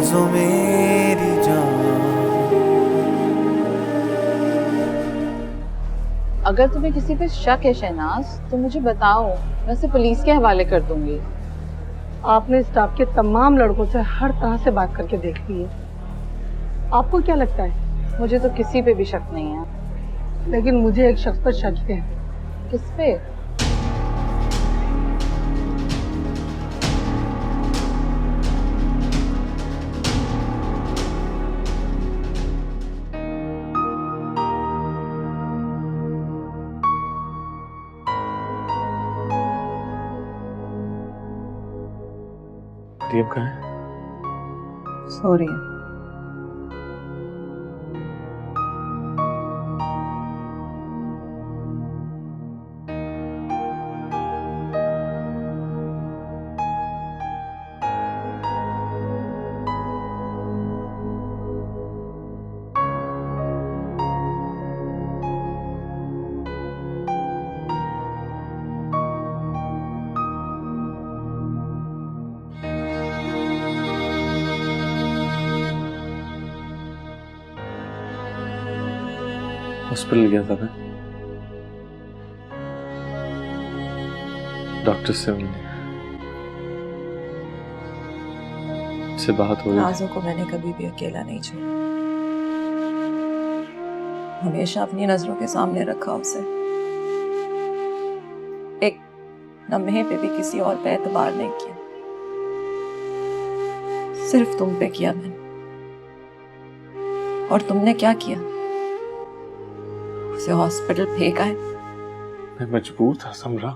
नाज़ो मेरी जान। अगर तुम्हें किसी पे शक है शहनाज तो मुझे बताओ, मैं उसे पुलिस के हवाले कर दूंगी। आपने स्टाफ के तमाम लड़कों से हर तरह से बात करके देख ली है, आपको क्या लगता है? मुझे तो किसी पे भी शक नहीं है। लेकिन मुझे एक शख्स पर शक है। किस पे? मरियम कहाँ है? सो रही है। हॉस्पिटल गया था मैं, डॉक्टर से मिलने, से बात हो रही। नाज़ो को मैंने कभी भी अकेला नहीं छोड़ा, हमेशा अपनी नजरों के सामने रखा उसे। एक लम्हे पे भी किसी और पे एतबार नहीं किया, सिर्फ तुम पे किया मैंने। और तुमने क्या किया? उसे हॉस्पिटल फेंका है। मैं मजबूर था समरा,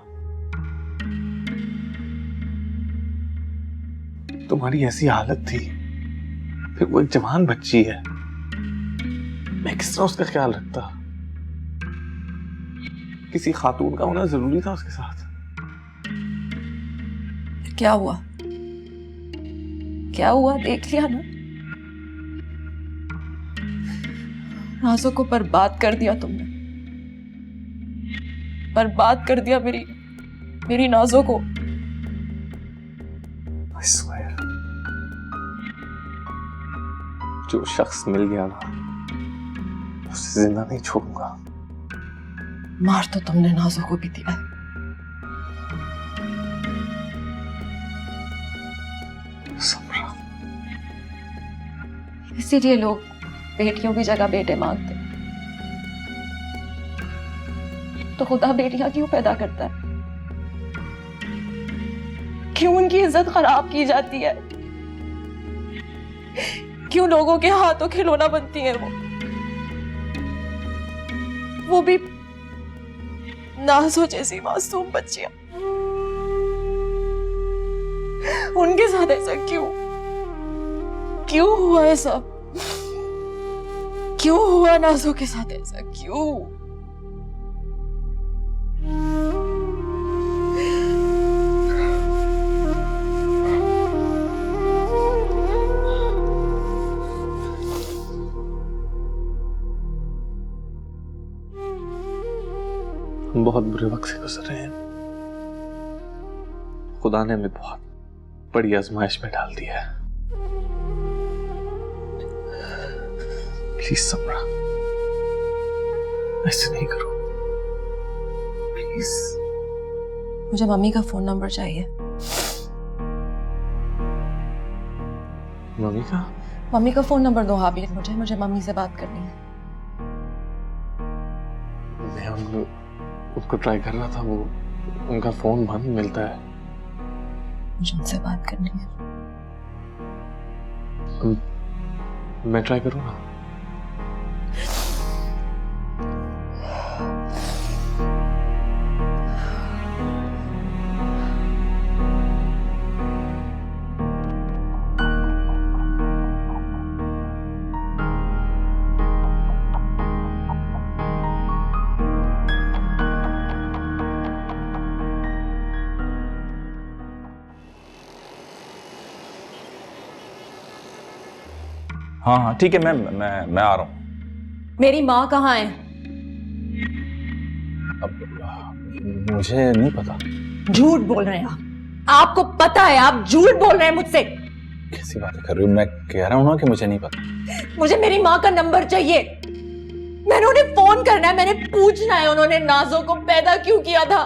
तुम्हारी ऐसी हालत थी, फिर वो एक जवान बच्ची है, मैं किस तरह उसका ख्याल रखता? किसी खातून का होना जरूरी था उसके साथ। क्या हुआ? क्या हुआ देख लिया ना, नाज़ो को बर्बाद कर दिया तुमने, बर्बाद कर दिया मेरी नाज़ो को। I swear, जो शख्स मिल गया ना, उसे जिंदा नहीं छोड़ूंगा। मार तो तुमने नाज़ो को भी दिया है। समरा, इसीलिए लोग बेटियों की जगह बेटे मांगते, तो खुदा बेटियां क्यों पैदा करता है? क्यों उनकी इज्जत खराब की जाती है? क्यों लोगों के हाथों खिलौना बनती हैं वो भी नाज़ो जैसी मासूम बच्चियां? उनके साथ ऐसा क्यों हुआ है सब? क्यों हुआ नाज़ो के साथ ऐसा? क्यों? हम बहुत बुरे वक्त से गुजर रहे हैं, खुदा ने हमें बहुत बड़ी आजमाइश में डाल दिया है। प्लीज समरा, ऐसे नहीं करो प्लीज। मुझे मम्मी का फोन नंबर चाहिए। मम्मी का फोन नंबर दो हाबिब, मुझे मम्मी से बात करनी है। मैं उसको ट्राई कर रहा था, वो उनका फोन बंद मिलता है। मुझे उनसे बात करनी है। मैं ट्राई करूँ ना? हाँ हाँ ठीक है, मैं आ रहा हूँ। मेरी माँ कहाँ है? अब मुझे नहीं पता। झूठ बोल रहे हैं आप। आपको पता है, आप झूठ बोल रहे हैं मुझसे। कैसी बातें कर रही हो? मैं कह रहा हूँ ना कि मुझे नहीं पता। मुझे मेरी माँ का नंबर चाहिए। मैंने उन्हें फोन करना है, मैंने पूछना है उन्होंने नाज़ो को पैदा क्यों किया था,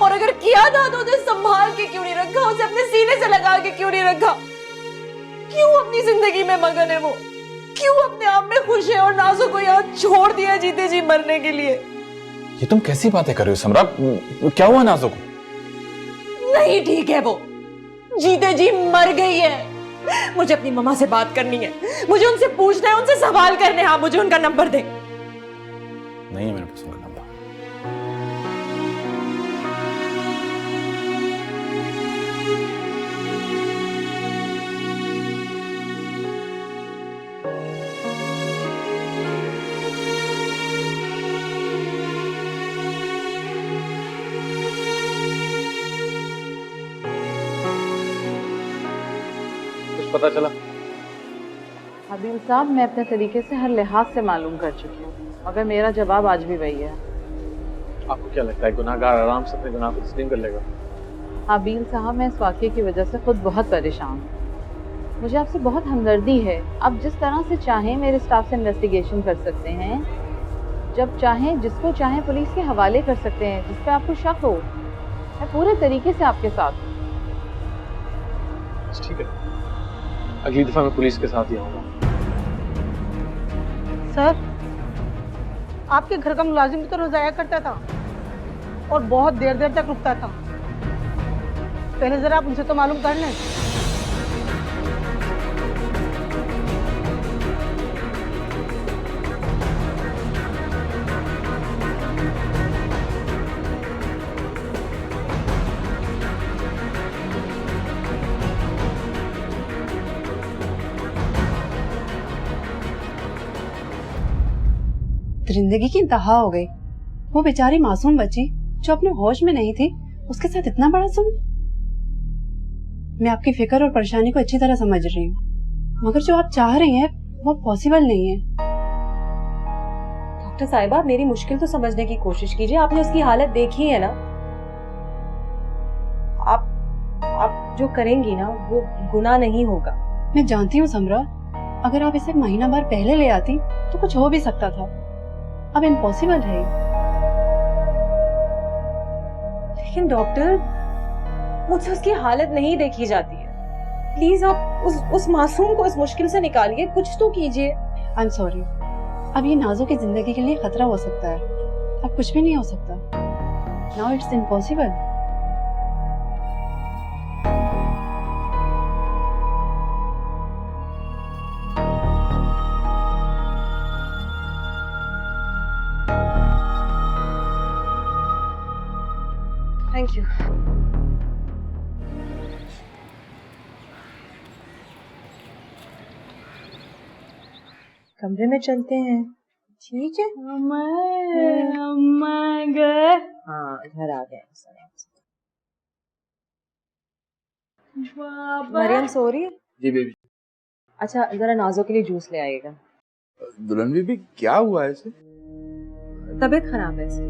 और अगर किया था तो उसे संभाल के क्यों नहीं रखा, उसे अपने सीने से लगा के क्यों नहीं रखा। क्यों अपनी जिंदगी में मगन है वो, क्यों अपने आप में खुश है और नाज़ो को यहाँ छोड़ दिया जीते जी मरने के लिए। ये तुम कैसी बातें कर रही हो समरा? क्या हुआ नाज़ो को? नहीं ठीक है, वो जीते जी मर गई है। मुझे अपनी मम्मा से बात करनी है, मुझे उनसे पूछना है, उनसे सवाल करने हैं। हाँ, मुझे उनका नंबर दे। नहीं है मेरे पास उनका नंबर। कुछ पता चला? हबील साहब, मैं अपने तरीके से हर लिहाज से मालूम कर चुकी हूँ, मगर मेरा जवाब आज भी वही है। आपको क्या लगता है गुनाहगार आराम से अपने गुनाह को तस्लीम कर लेगा? हबील साहब, मैं इस वाक़ये की वजह से खुद बहुत परेशान हूँ। मुझे आपसे बहुत हमदर्दी है। आप जिस तरह से चाहें मेरे स्टाफ से इन्वेस्टिगेशन कर सकते हैं, जब चाहें जिसको चाहें पुलिस के हवाले कर सकते हैं, जिस पे आपको शक हो। मैं पूरे तरीके से आपके साथ हूँ। ठीक है, अगली दफा मैं पुलिस के साथ ही आऊंगा। सर, आपके घर का मुलाजिम भी तो रोज आया करता था और बहुत देर देर तक रुकता था। पहले जरा आप उनसे तो मालूम कर लें। जिंदगी की इंतहा हो गई। वो बेचारी मासूम बच्ची जो अपने होश में नहीं थी, उसके साथ इतना बड़ा जुल्म। मैं आपकी फिक्र और परेशानी को अच्छी तरह समझ रही हूँ, मगर जो आप चाह रही हैं वो पॉसिबल नहीं है। डॉक्टर साहिबा, मेरी मुश्किल तो समझने की कोशिश कीजिए। आपने उसकी हालत देखी है ना। आप जो करेंगी ना वो गुनाह नहीं होगा। मैं जानती हूँ समरा, अगर आप इसे महीना भर पहले ले आती तो कुछ हो भी सकता था। अब इम्पॉसिबल है। लेकिन डॉक्टर, मुझसे उसकी हालत नहीं देखी जाती है। प्लीज आप उस मासूम को इस मुश्किल से निकालिए, कुछ तो कीजिए। आई एम सॉरी, अब ये नाज़ो की जिंदगी के लिए खतरा हो सकता है। अब कुछ भी नहीं हो सकता। Now it's impossible. Thank you. कमरे में चलते हैं, ठीक है? गए। हाँ, घर आ गए। बाबा। मरियम सो रही है? जी बेबी। अच्छा, जरा नाज़ो के लिए जूस ले आइएगा। दुल्हन बीबी, क्या हुआ है इसे? तबीयत खराब है इसकी।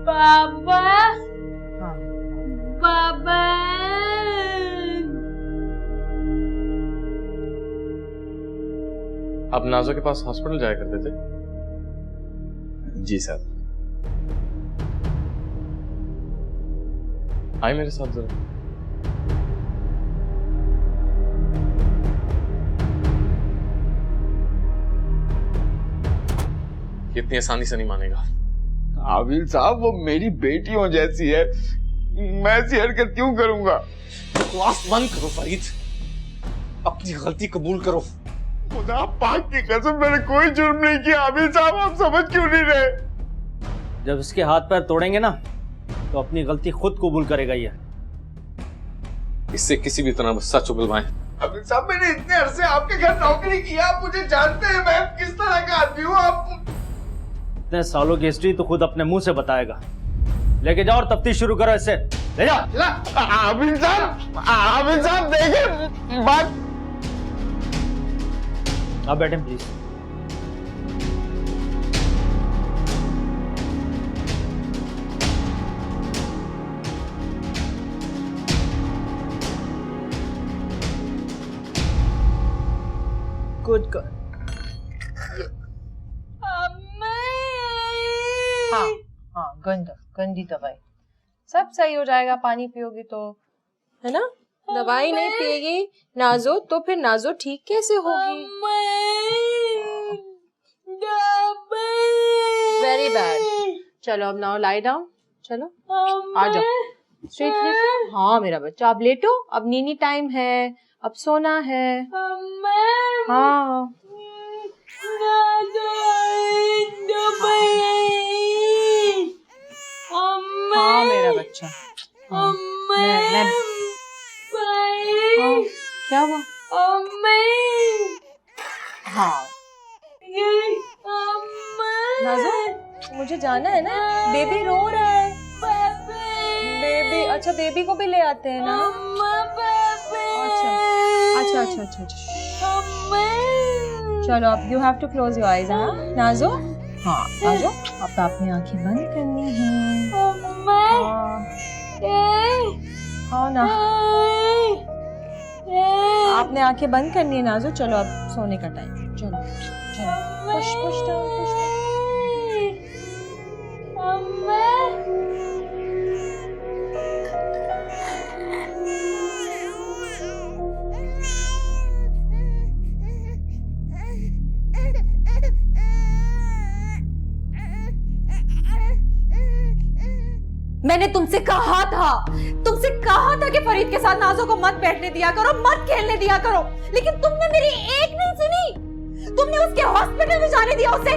बाबा। हाँ। बाबा। आप नाज़ो के पास हॉस्पिटल जाया करते थे? जी सर। आए मेरे साथ जरा। इतनी आसानी से नहीं मानेगा। आबिल साहब, वो मेरी बेटियों जैसी है, मैं ऐसी हरकत क्यों करूंगा? बकवास बंद करो फरीद, अपनी गलती कबूल करो। खुदा पाक की कसम, मैंने कोई जुर्म नहीं किया। आबिल साहब, आप समझ क्यों नहीं रहे? जब इसके हाथ पैर तोड़ेंगे ना तो अपनी गलती खुद कबूल करेगा ये। इससे किसी भी तरह सच उगलवाएं। आबिल साहब, मैंने इतने अरसे आपके घर नौकरी किया, आप मुझे जानते हैं मैं किस तरह का आदमी हूँ। आप इतने सालों की हिस्ट्री तो खुद अपने मुंह से बताएगा। लेके जाओ और तफ्तीश शुरू करो, इससे ले जाओ। आबिल साहब देखें बात। आप बैठे प्लीज। Good good. हाँ हाँ, गंदी दवाई, सब सही हो जाएगा, पानी पियोगी तो, है ना? दवाई नहीं पिएगी नाजो तो फिर नाजो ठीक कैसे होगी? Very bad. चलो अब नाउ लाई डाउन, चलो आ जाओ स्ट्रेट लेटो। हाँ मेरा बच्चा, अब लेटो, अब नीनी टाइम है, अब सोना है। हाँ हाँ मेरा बच्चा, हाँ, मैं हाँ, क्या हुआ? हाँ नाज़ो, मुझे जाना है ना, बेबी रो रहा है। बेबी, अच्छा बेबी को भी ले आते हैं ना? अच्छा अच्छा अच्छा अच्छा। चलो अब you have to close your eyes. हाँ नाज़ो, हाँ नाज़ो, अब आपने आंखें बंद करनी है। हाँ ना, आपने आंखें बंद करनी है नाज़ो। चलो अब सोने का टाइम, चलो चलो, push push down, push down. मैंने तुमसे कहा था कि फरीद के साथ नाज़ो को मत बैठने दिया करो, मत खेलने दिया करो, लेकिन तुमने मेरी एक नहीं सुनी। तुमने उसके हॉस्पिटल में जाने दिया उसे।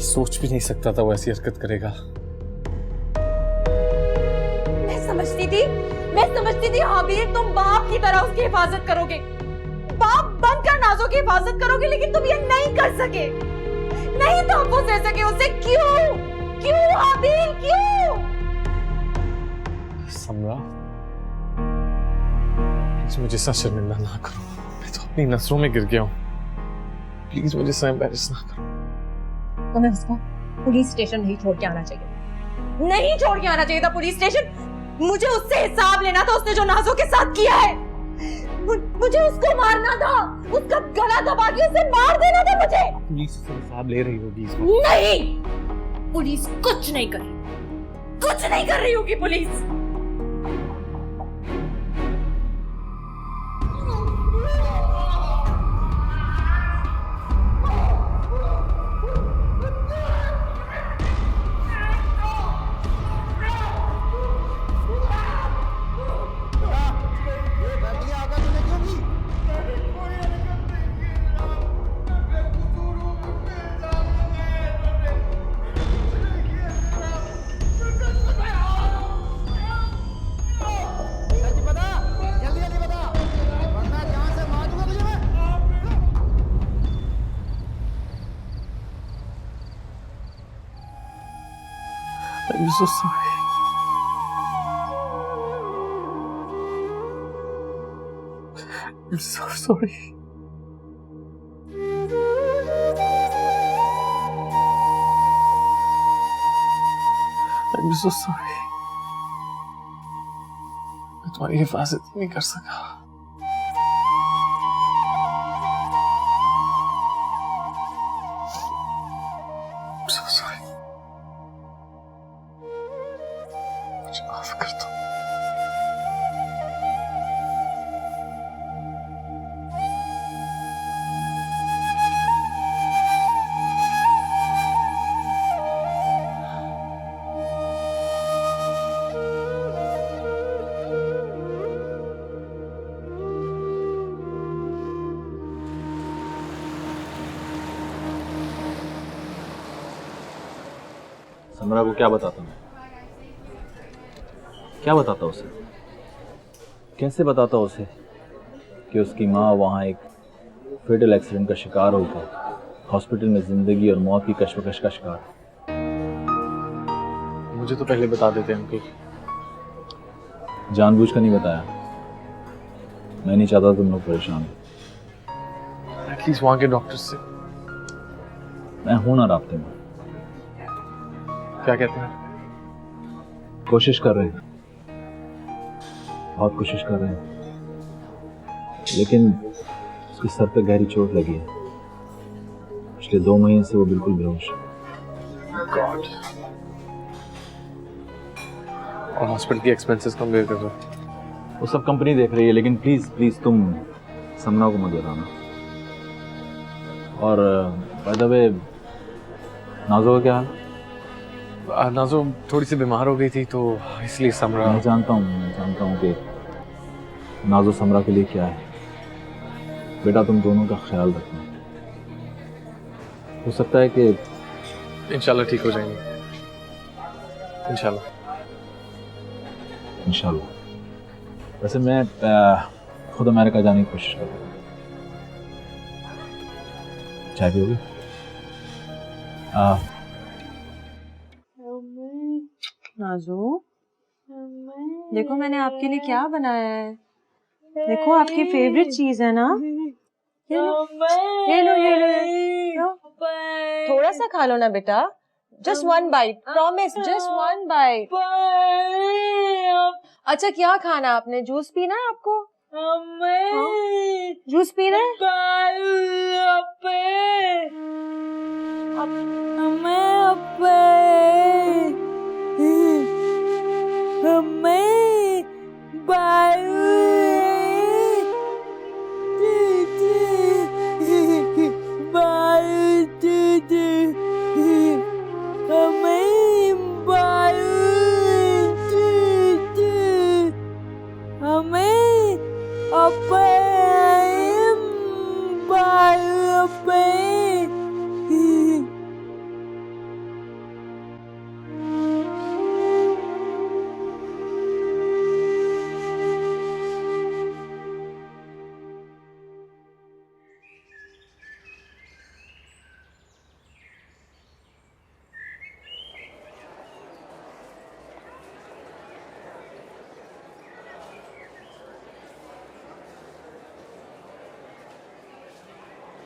सोच भी नहीं सकता था वो ऐसी हरकत करेगा। मैं समझती थी हाबील, तुम बाप की तरह उसकी हिफाजत करोगे, बाप बनकर नाज़ो की हिफाजत करोगे, लेकिन तुम ये नहीं कर सके, नहीं तहफ़्फ़ुज़ दे सके उसे। क्यों हाबील, क्यों? समरा, प्लीज मुझे ऐसा शर्मिंदा ना करो, मैं तो अपनी नजरों में गिर गया हूँ। प्लीज मुझे ऐसा एम्बैरेस ना करो। तुम्हें उसको पुलिस स्टेशन नहीं छोड़ के आना चाहिए था पुलिस स्टेशन। मुझे उससे हिसाब लेना था, उसने जो नाज़ो के साथ किया है। मुझे उसको मारना था, उसका गला दबा के उसे मार देना था मुझे। पुलिस से हिसाब ले रही होगी इस नहीं, पुलिस कुछ नहीं कर रही होगी police. I'm so sorry. I'm so sorry. I'm so sorry. मैं तुम्हारी हिफाजत नहीं कर सका। I'm so sorry. मुझे माफ कर दो। समरा को क्या बताता मैं? क्या बताता उसे? कैसे बताता उसे कि उसकी माँ वहाँ एक फेटल एक्सीडेंट का शिकार होकर हॉस्पिटल में जिंदगी और मौत की कश्मकश का शिकार? मुझे तो पहले बता देते अंकल। जानबूझकर नहीं बताया, मैं नहीं चाहता तुम लोग परेशान हो। एटलीस्ट वहाँ के डॉक्टर से। मैं हूं ना राब्ते में। क्या कहते हैं? कोशिश कर रहे हैं, बहुत कोशिश कर रहे हैं, लेकिन उसके सर पे गहरी चोट लगी है। पिछले 2 महीने से वो बिल्कुल बेहोश है। गॉड। और हॉस्पिटल की एक्सपेंसेस कम बेयर कर रहे हो? वो सब कंपनी देख रही है, लेकिन प्लीज प्लीज तुम समना को मत बताना। और बाय द वे, नाजो का क्या हाल? नाजो थोड़ी सी बीमार हो गई थी तो इसलिए समरा। मैं जानता हूँ कि नाजो समरा के लिए क्या है। बेटा तुम दोनों का ख्याल रखना। हो सकता है कि इंशाल्लाह ठीक हो जाएंगे। इंशाल्लाह। वैसे मैं खुद अमेरिका जाने की कोशिश कर रहा हूँ। चाय पियोगे? नाजू, देखो मैंने आपके लिए क्या बनाया है। देखो आपकी फेवरेट चीज है ना। ये लो। थोड़ा सा खा लो ना बेटा। Just 1 bite, promise, just 1 bite. अच्छा क्या खाना आपने? जूस पीना है आपको? जूस पीना है?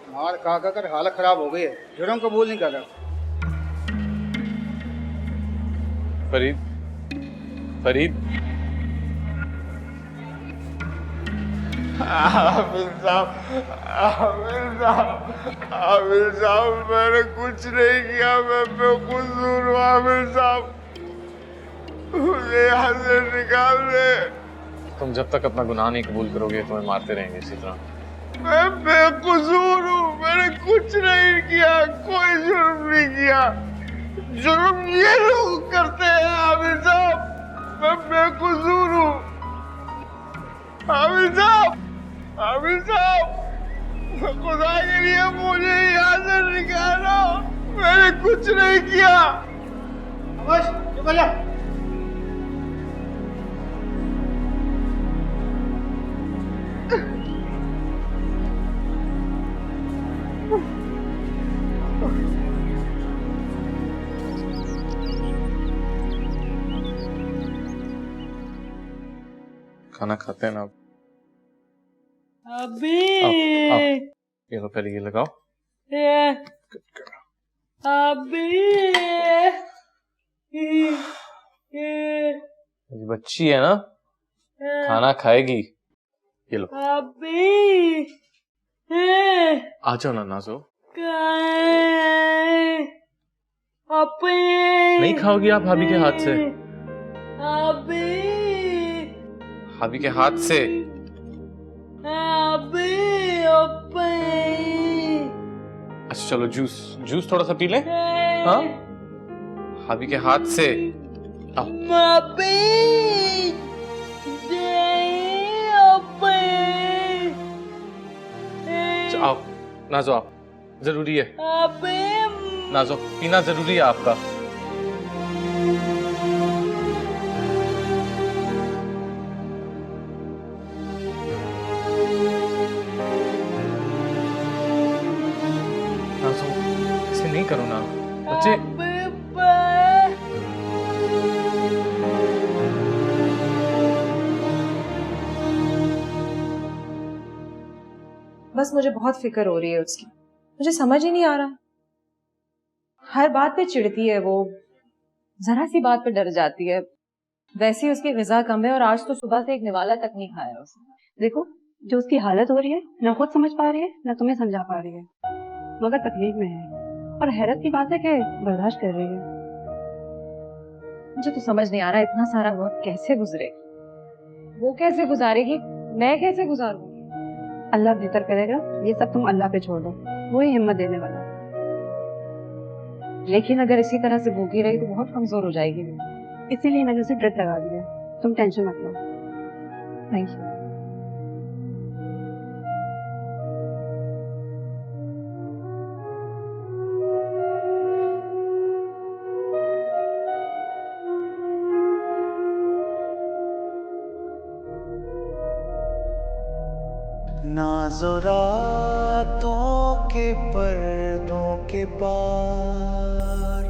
मार खा कर हालत खराब हो गई है। जुर्म कबूल नहीं कर रहा। फरीद आमिर साहब मैंने कुछ नहीं किया। मैं बेकसूर हूँ आमिर साहब। मुझे यहाँ से निकाल दे। तुम जब तक अपना गुनाह नहीं कबूल करोगे तुम्हें मारते रहेंगे इसी तरह। मैं बेकसूर हूँ। मैंने कुछ नहीं किया, कोई जुर्म नहीं किया। जुर्म ये लोग करते हैं आमिर साहब। मैं बेकसूर हूँ आमिर साहब। खुदा के लिए मुझे यहाँ से निकालो। मैंने कुछ नहीं किया। बस चुप जा। खाना खाते हैं ना आप? अभी आओ। ये लो पहले ये लगाओ। ये बच्ची है ना, खाना खाएगी। ये लो। आ जाओ ना नाजो। नहीं खाओगी आप भाभी के हाथ से? भाभी के हाथ से। अच्छा चलो जूस थोड़ा सा पी लें। हाँ भाभी के हाथ से। आओ नाजो, आप जरूरी है नाजो, पीना जरूरी है आपका। नाजो ऐसे नहीं करो ना बच्चे। बस मुझे बहुत फिक्र हो रही है उसकी। मुझे समझ ही नहीं आ रहा। हर बात पे चिढ़ती है वो, जरा सी बात पे डर जाती है। वैसे ही उसकी ग़िज़ा कम है और आज तो सुबह से एक निवाला तक नहीं खाया उसने। देखो जो उसकी हालत हो रही है न खुद समझ पा रही है न तुम्हें समझा पा रही है, मगर तकलीफ में है और हैरत की बात है कि बर्दाश्त कर रही है। मुझे तो समझ नहीं आ रहा इतना सारा वक्त कैसे गुजरे, वो कैसे गुजारेगी, मैं कैसे गुजारूंगी। अल्लाह बेहतर करेगा, ये सब तुम अल्लाह पे छोड़ दो, वो ही हिम्मत देने वाला है। लेकिन अगर इसी तरह से भूखी रही तो बहुत कमजोर हो जाएगी। इसीलिए मैंने उसे ड्रिप लगा दिया, तुम टेंशन मत लो। Thank you. नाज़ो रातों के पर्दों के पार,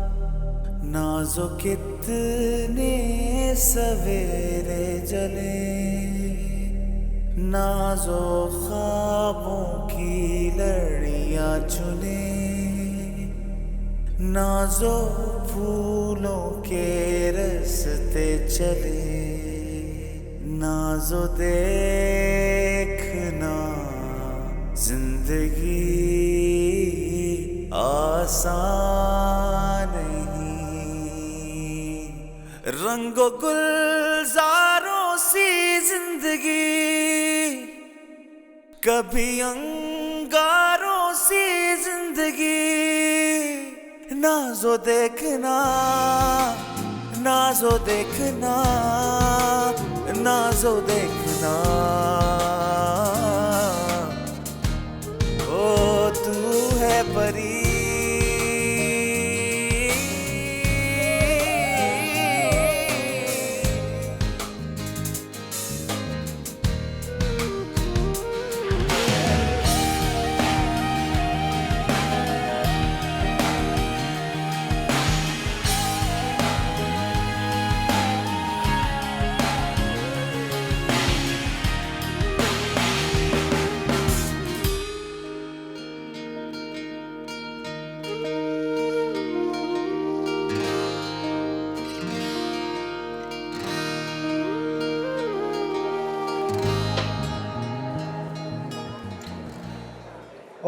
नाज़ो कितने सवेरे जले, नाज़ो ख्वाबों की लड़ियां चुने, नाज़ो फूलों के रास्ते चले, नाज़ो देखना जिंदगी आसान नहीं, रंगो गुलजारों सी जिंदगी कभी अंगारों सी जिंदगी, नाज़ो देखना, नाज़ो देखना, नाज़ो देखना, ओ तू है परी।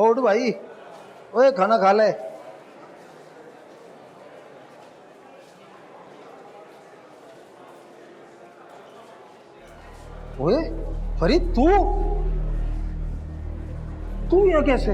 उठ भाई, ओए खाना खा ले। ओए फरीद, तू यहाँ कैसे?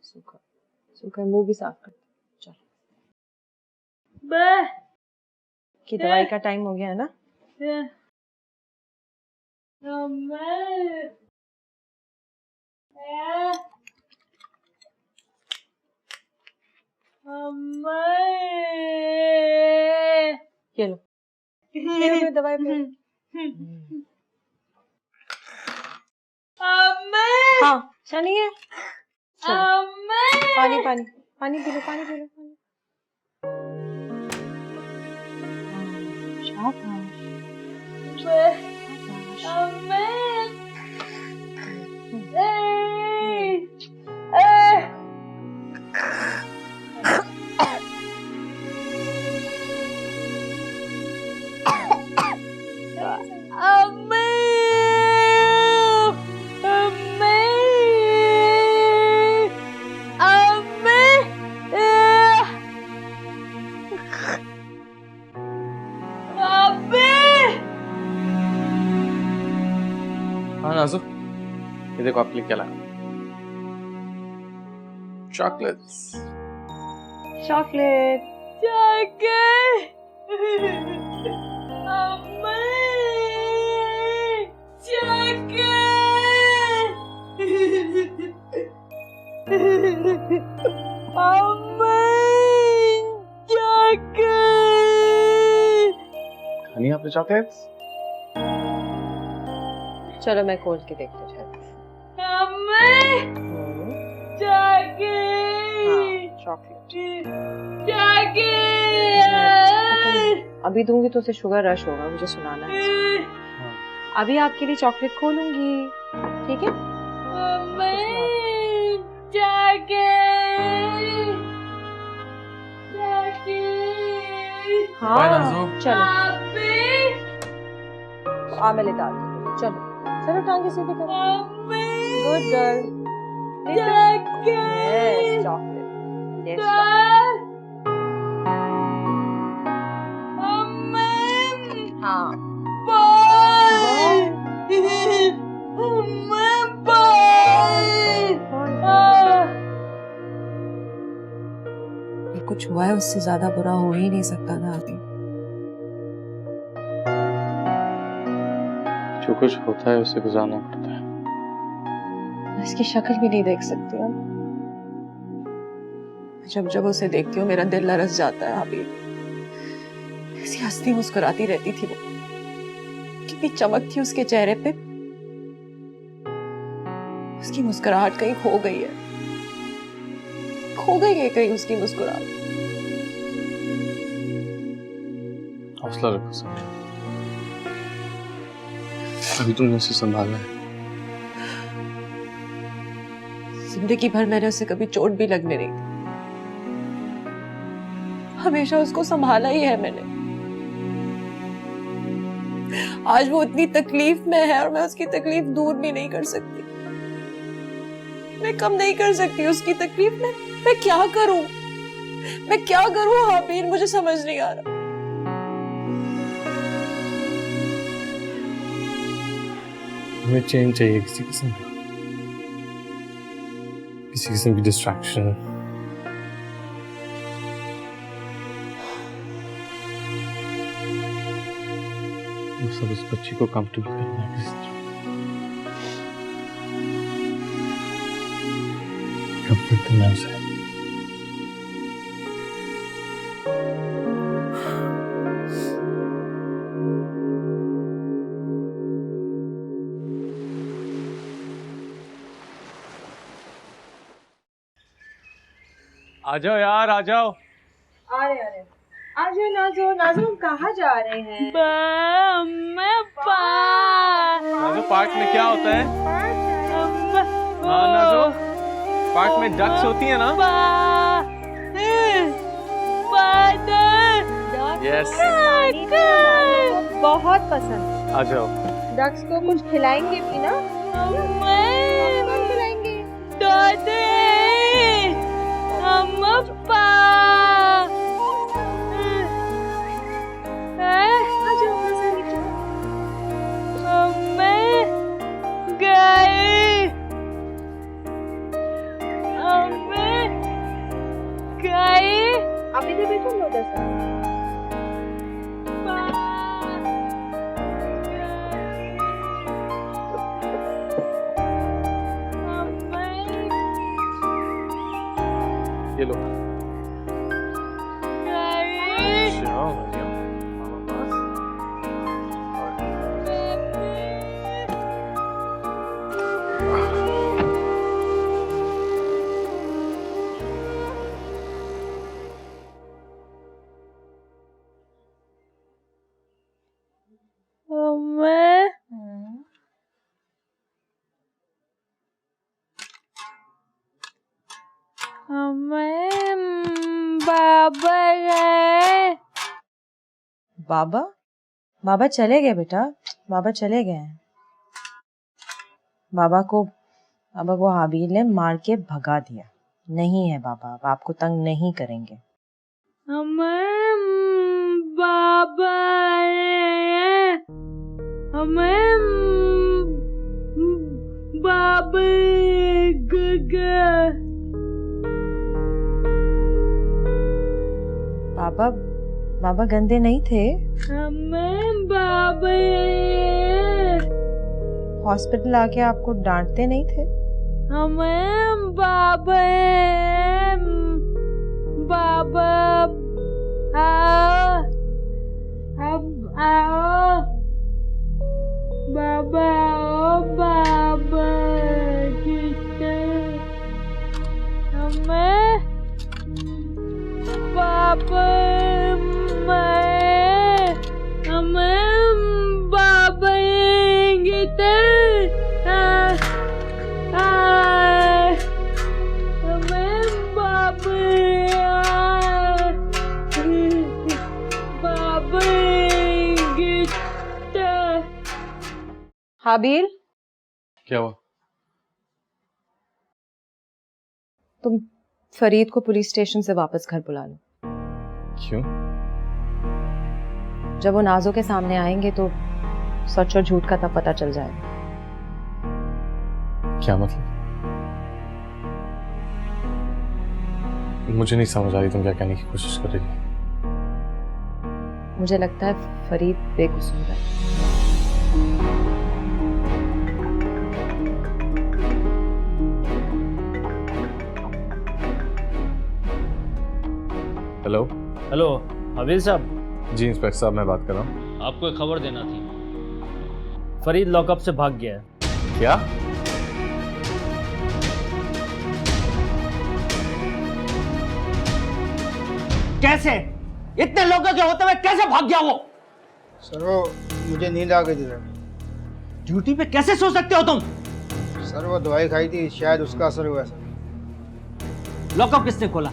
सूखा सूखा मुंह भी साफ कर। चल की दवाई का टाइम हो गया है ना। ये लो, ये दवाई पे। हाँ शनी है। पानी पानी पानी पी लो, पानी पी लो, पानी। हाँ नाज़ो, ये देखो आपके लिए क्या लाया, चॉकलेट्स। चॉकलेट खानी आपने चॉकलेट्स? चलो मैं खोल के देखती हूँ। चॉकलेट। अभी दूंगी तो उसे शुगर रश होगा, मुझे सुनाना है। अभी आपके लिए चॉकलेट खोलूंगी, ठीक है? हाँ चलो, मैं लेता आती हूँ। चलो चलो, टांगे सीधे करो। Good girl. Yes chocolate, yes हाँ। कुछ हुआ है, उससे ज्यादा बुरा हो ही नहीं सकता था अभी। जो कुछ होता है उसे गुजारना पड़ता है। इसकी शक्ल भी नहीं देख सकती हूँ। जब जब उसे देखती हूँ मेरा दिल लरस जाता है। अभी ऐसी हंसती मुस्कुराती रहती थी वो, कितनी चमक थी उसके चेहरे पे। उसकी मुस्कुराहट कहीं खो गई है, खो गई है कहीं उसकी मुस्कुराहट। हौसला रखो सर, अभी तुमने उसे संभालना है। जिंदगी भर मैंने उसे कभी चोट भी लगने नहीं दी, हमेशा उसको संभाला ही है मैंने। आज वो इतनी तकलीफ में है और मैं उसकी तकलीफ दूर भी नहीं कर सकती, मैं कम नहीं कर सकती उसकी तकलीफ में। मैं क्या करूं, मैं क्या करूं हाबील, मुझे समझ नहीं आ रहा। हमें चेंज चाहिए, किसी किस्म का, किसी किस्म की डिस्ट्रैक्शन। सब उस बच्ची को कंफर्टेबल करना है किसी तरह। कंफर्ट करना है उसे। आ जाओ यार, आ जाओ। आ रहे आज नाजो, नाजो हम कहाँ जा रहे हैं? नाजो पार्क में क्या होता है? हाँ नाजो, पार्क में डक्स होती है ना? यस, बहुत पसंद। आ जाओ। डक्स को कुछ खिलाएंगे भी ना? खिलाएंगे। आप इधर बैठो, मैं उधर से। ये लो। जाओ, बाबा, बाबा चले गए बेटा, बाबा चले गए। बाबा को हाबील ने मार के भगा दिया। नहीं है बाबा, अब आपको तंग नहीं करेंगे। बाबा बाबा बाबा गंदे नहीं थे। बाबा हॉस्पिटल आके आपको डांटते नहीं थे। बाबा बाबा आओ, अब आओ बाबा, ओ बाबा पापा हमें बाबा गीता हमें बाबा गीता। हाबिल, क्या हुआ? तुम फरीद को पुलिस स्टेशन से वापस घर बुला लो। क्यों? जब वो नाजो के सामने आएंगे तो सच और झूठ का तब पता चल जाएगा। क्या मतलब? मुझे नहीं समझ आ रही तुम क्या कहने की कोशिश कर रही हो। मुझे लगता है फरीद बेकसूर है। हेलो। हेलो हाबिल साहब। जी इंस्पेक्टर साहब, मैं बात कर रहा हूँ। आपको एक खबर देना थी। फरीद लॉकअप से भाग गया है। क्या? कैसे? इतने लोगों के होते हुए कैसे भाग गया वो? सर वो मुझे नींद आ गई थी सर। ड्यूटी पे कैसे सो सकते हो तुम? सर वो दवाई खाई थी, शायद उसका असर हुआ सर। लॉकअप किसने खोला?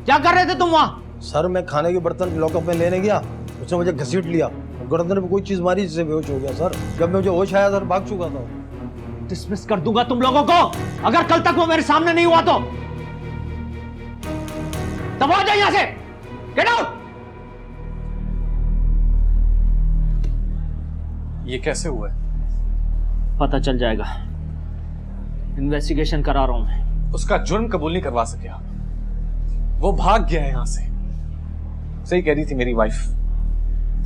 क्या कर रहे थे तुम वहाँ? सर मैं खाने के बर्तन लॉकअप में लेने गया, उसने मुझे घसीट लिया, गर्दन पे कोई चीज मारी जिससे बेहोश हो गया सर। जब मुझे होश आया सर भाग चुका था। डिसमिस कर दूंगा तुम लोगों को अगर कल तक वो मेरे सामने नहीं हुआ तो। तब आ जाओ यहाँ से। Get out. ये कैसे हुआ है? पता चल जाएगा। इन्वेस्टिगेशन करा रहा हूं मैं। उसका जुर्म कबूल नहीं करवा सके आप। वो भाग गया है यहाँ से। सही कह रही थी मेरी वाइफ,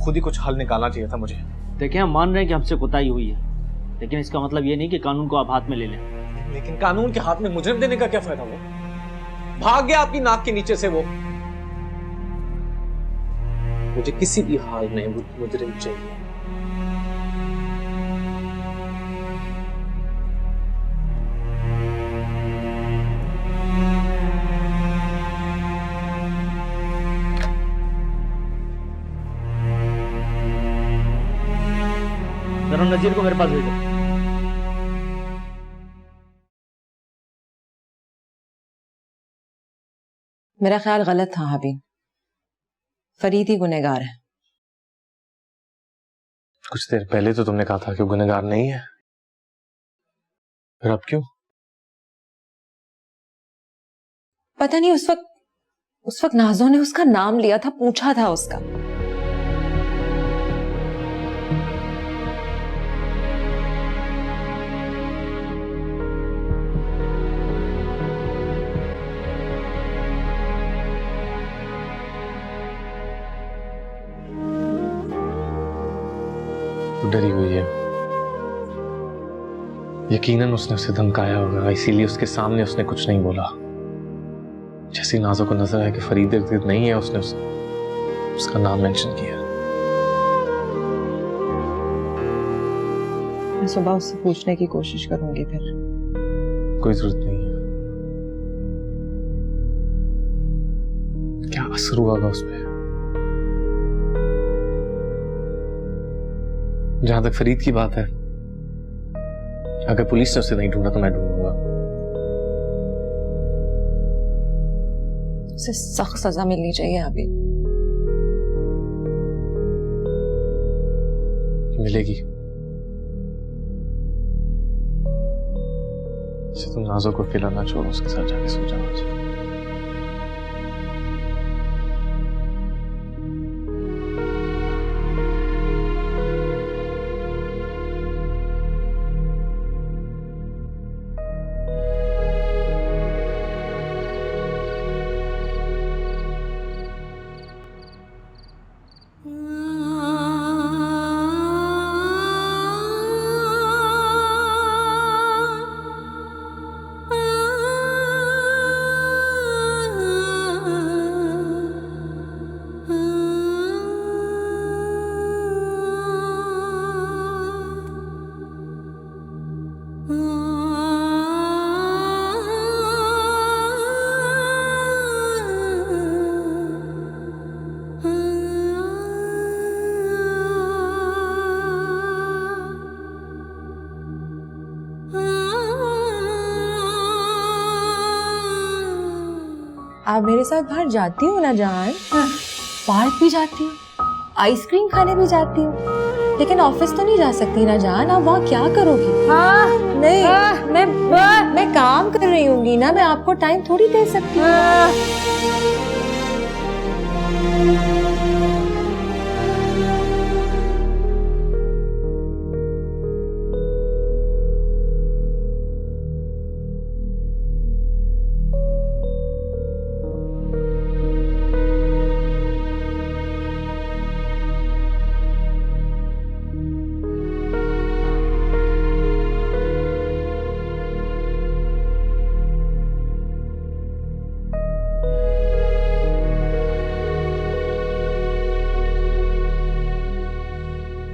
खुद ही कुछ हल निकालना चाहिए था मुझे। देखिए हम मान रहे हैं कि हमसे कोताही हुई है, लेकिन इसका मतलब ये नहीं कि कानून को आप हाथ में ले लें। लेकिन कानून के हाथ में मुजरिम देने का क्या फायदा? वो भाग गया आपकी नाक के नीचे से। वो मुझे किसी भी हाल में मुजरिम चाहिए। जरा नजीर को मेरे पास भेजो। मेरा ख्याल गलत था हाबिल, फरीद ही गुनहगार है। कुछ देर पहले तो तुमने कहा था कि गुनहगार नहीं है, फिर अब क्यों? पता नहीं, उस वक्त नाजो ने उसका नाम लिया था, पूछा था उसका। डरी हुई है। यकीनन उसने उसे धमकाया होगा, इसीलिए उसके सामने उसने कुछ नहीं बोला। जैसी नाजो को नजर आया कि फरीद इर्द-गिर्द नहीं है, उसने उसका नाम मेंशन किया। मैं सुबह उससे पूछने की कोशिश करूंगी फिर। कोई जरूरत नहीं है। क्या असर हुआ होगा उस पर? जहां तक फरीद की बात है, अगर पुलिस ने उसे नहीं ढूंढा तो मैं ढूंढूंगा। उसे सख्त सजा मिलनी चाहिए अभी। मिलेगी। इसे तुम नाजो को अकेला ना छोड़ो, उसके साथ जाके सो जाओ। आप मेरे साथ बाहर जाती हो ना जान? पार्क भी जाती हूँ, आइसक्रीम खाने भी जाती हूँ, लेकिन ऑफिस तो नहीं जा सकती ना जान। आप वहाँ क्या करोगी? नहीं, मैं काम कर रही हूँगी ना, मैं आपको टाइम थोड़ी दे सकती हूँ।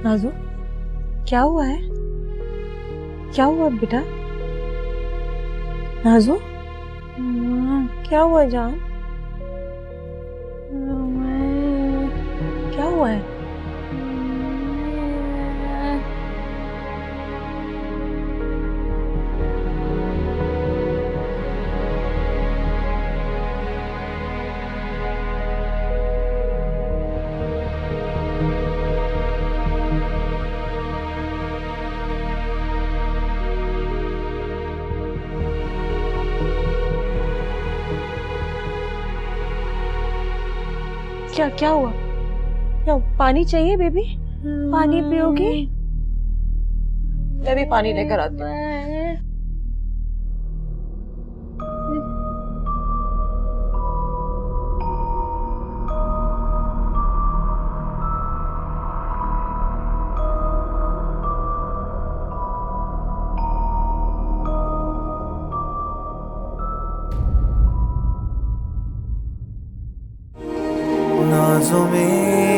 नाजू, क्या हुआ है? क्या हुआ बेटा? नाजू, क्या हुआ जान? क्या हुआ है? क्या हुआ? क्या पानी चाहिए बेबी? पानी पियोगी? मैं भी पानी लेकर आती हूँ। नाज़ों में